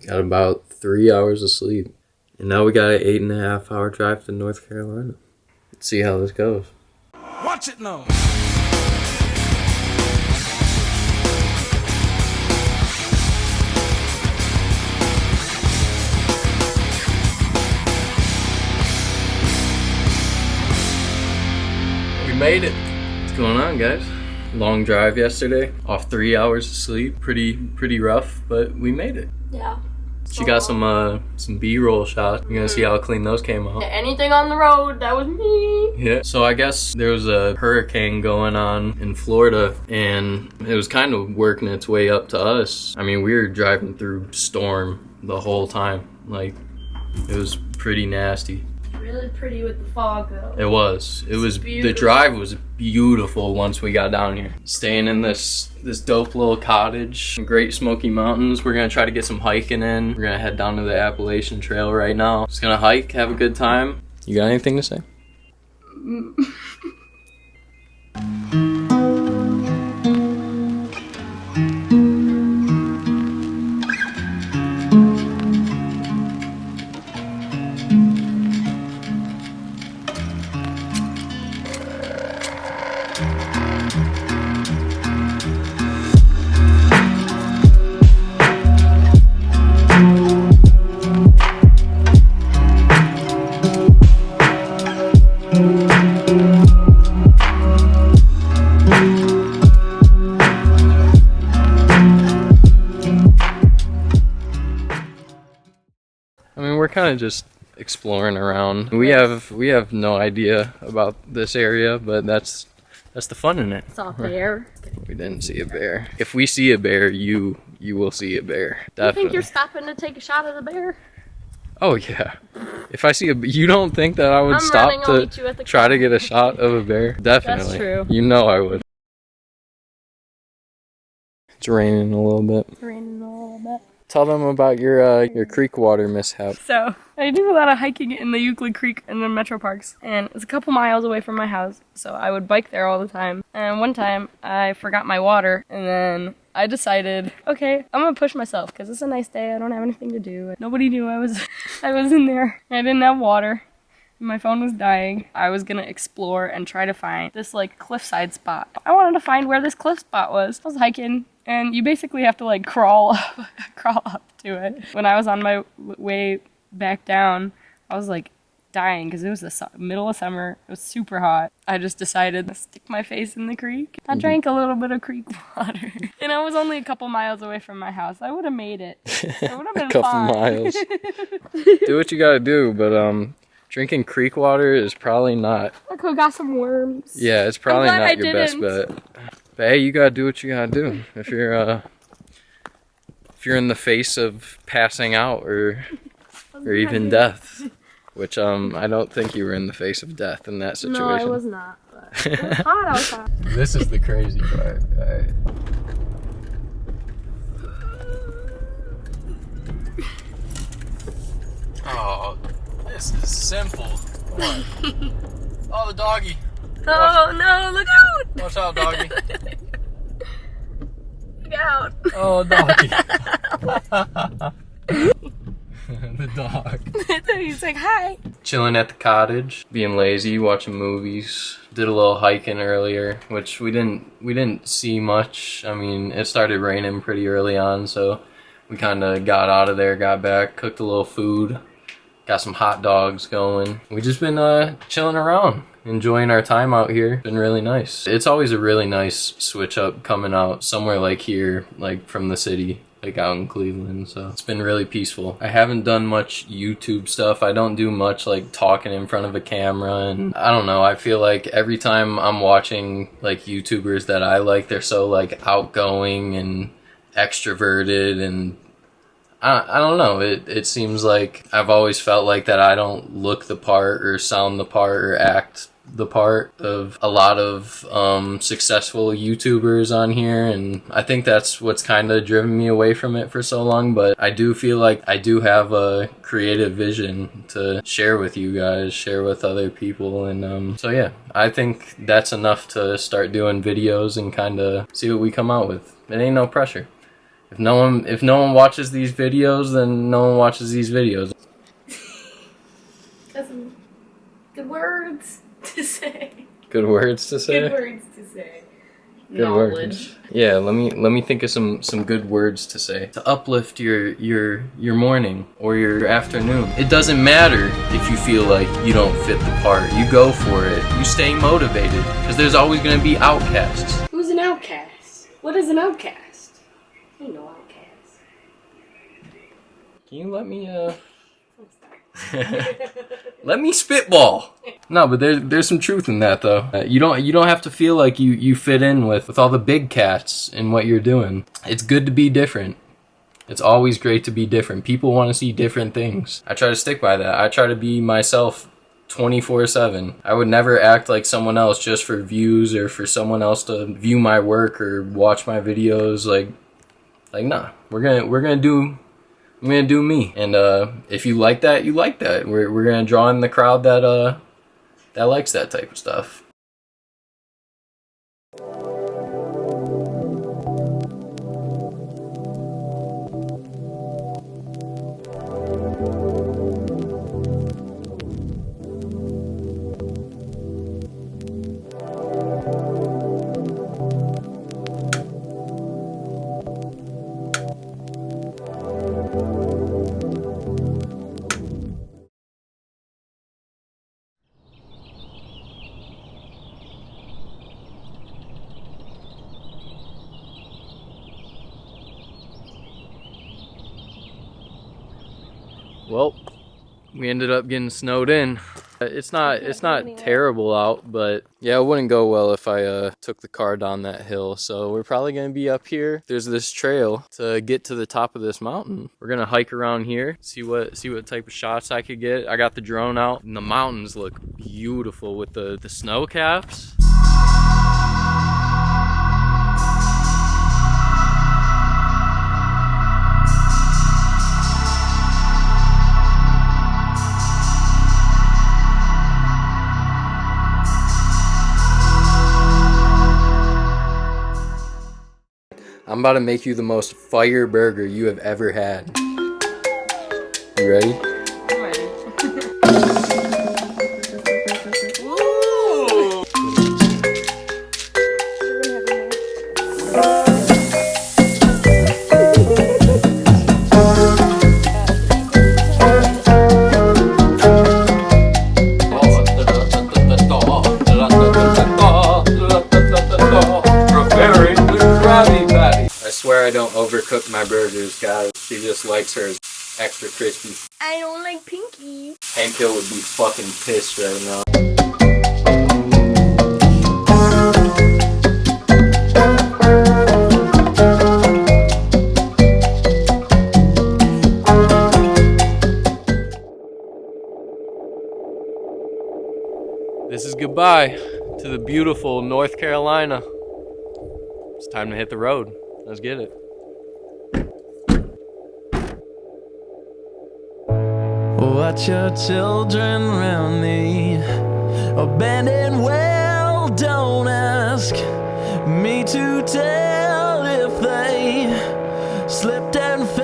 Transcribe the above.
Got about 3 hours of sleep. And now we got an 8.5 hour drive to North Carolina. Let's see how this goes. Watch it now. We made it. What's going on, guys? Long drive yesterday. Off 3 hours of sleep. Pretty rough, but we made it. Yeah. She got some B-roll shots. You're gonna see how clean those came out. Anything on the road, that was me. Yeah. So I guess there was a hurricane going on in Florida, and it was kind of working its way up to us. I mean, we were driving through storm the whole time. Like, it was pretty nasty. Really pretty with the fog, though. It was. The drive was beautiful once we got down here. Staying in this dope little cottage in Great Smoky Mountains. We're gonna try to get some hiking in. We're gonna head down to the Appalachian Trail right now. Just gonna hike, have a good time. You got anything to say? We're kind of just exploring around. We have no idea about this area, but that's the fun in it. Saw a bear. We didn't see a bear. If we see a bear, you will see a bear. Definitely. You think you're stopping to take a shot of the bear? Oh yeah. If I see you don't think that I would stop to try to get a shot of a bear? Definitely. That's true. You know I would. It's raining a little bit. It's raining a little bit. Tell them about your creek water mishap. So, I do a lot of hiking in the Euclid Creek in the metro parks, and it's a couple miles away from my house, so I would bike there all the time. And one time, I forgot my water, and then I decided, okay, I'm gonna push myself, because it's a nice day, I don't have anything to do. Nobody knew I was in there. I didn't have water. My phone was dying. I was gonna explore and try to find this like cliffside spot. I wanted to find where this cliff spot was. I was hiking, and you basically have to like crawl up to it. When I was on my way back down, I was like dying because it was the middle of summer. It was super hot. I just decided to stick my face in the creek. I drank a little bit of creek water, and I was only a couple miles away from my house. I would have made it. It would have been a couple fine. miles. Do what you gotta do, but drinking creek water is probably not. I could have got some worms. Yeah, it's probably not your best bet. But hey, you gotta do what you gotta do. If you're in the face of passing out or even death, which I don't think you were in the face of death in that situation. No, I was not. But it was hot outside. This is the crazy part. All right. Oh, this is simple. Come on. Oh, the doggy. Oh no, look out! Watch out, doggy. Look out! Oh, doggy. The dog. He's like, hi. Chilling at the cottage, being lazy, watching movies. Did a little hiking earlier, which we didn't see much. I mean, it started raining pretty early on, so we kind of got out of there, got back, cooked a little food, got some hot dogs going. We just been chilling around, enjoying our time out here. Been really nice. It's always a really nice switch up coming out somewhere like here, like from the city, like out in Cleveland. So it's been really peaceful. I haven't done much YouTube stuff. I don't do much like talking in front of a camera, and I don't know, I feel like every time I'm watching like YouTubers that I like, they're so like outgoing and extroverted, and I don't know, it seems like I've always felt like that I don't look the part or sound the part or act the part of a lot of successful YouTubers on here, and I think that's what's kind of driven me away from it for so long. But I do feel like I do have a creative vision to share with you guys, share with other people, and so yeah, I think that's enough to start doing videos and kind of see what we come out with. It ain't no pressure. If no one watches these videos, then no one watches these videos. That's some good words to say. Good words to say. Good words to say. Good Knowledge. words. Yeah, let me think of some good words to say to uplift your morning or your afternoon. It doesn't matter if you feel like you don't fit the part. You go for it. You stay motivated because there's always going to be outcasts. Who's an outcast? What is an outcast? Ain't no outcast. Can you let me let me spitball. No, but there's some truth in that though. You don't have to feel like you fit in with all the big cats in what you're doing. It's good to be different. It's always great to be different. People want to see different things. I try to stick by that. I try to be myself 24/7. I would never act like someone else just for views or for someone else to view my work or watch my videos. Like nah. I'm gonna do me, and if you like that, you like that. We're gonna draw in the crowd that likes that type of stuff. Well, we ended up getting snowed in. It's not terrible out, but yeah, it wouldn't go well if I took the car down that hill. So we're probably gonna be up here. There's this trail to get to the top of this mountain. We're gonna hike around here, see what type of shots I could get. I got the drone out, and the mountains look beautiful with the snow caps. I'm about to make you the most fire burger you have ever had. You ready? I'm ready. I swear I don't overcook my burgers, guys. She just likes hers extra crispy. I don't like pinky. Hank Hill would be fucking pissed right now. This is goodbye to the beautiful North Carolina. It's time to hit the road. Let's get it. Watch your children round me, abandoned well, don't ask me to tell if they slipped and fell.